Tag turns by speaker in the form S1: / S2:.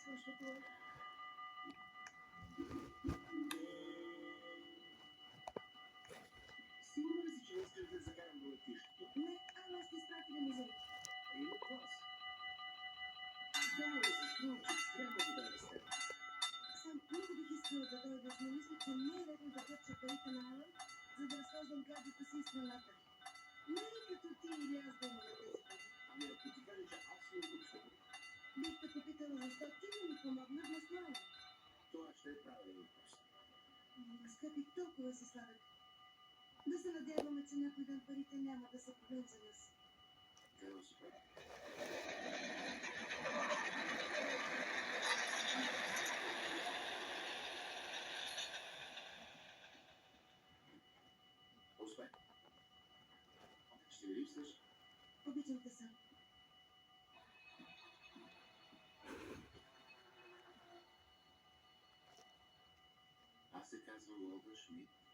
S1: Защото
S2: Сигурна ли си, че не искаш да закарам до летището?
S1: не, ама ще изпратим музей.
S2: Има клас. Само да се струва, че трябва да дойде с теб.
S1: Сам много бих искала да дойдеш, но мисля, че не е редно да хърча парите на Алън, за да разхождам гаджета си из страната. Не е като ти или аз да имаме тези пари.
S2: Ами ако ти кажа, че аз си обучавам,
S1: Бих те попитала защо ти не ми помогна вместо Алън.
S2: това ще е правилен въпрос.
S1: Скъпи, толкова си сладък. Да се надяваме, че някой ден парите няма да са проблем за нас.
S2: Велосипед. Успех. Ще ви липсваш.
S1: Обичам те сам.
S2: Аз се казвам Лоба Шмидт.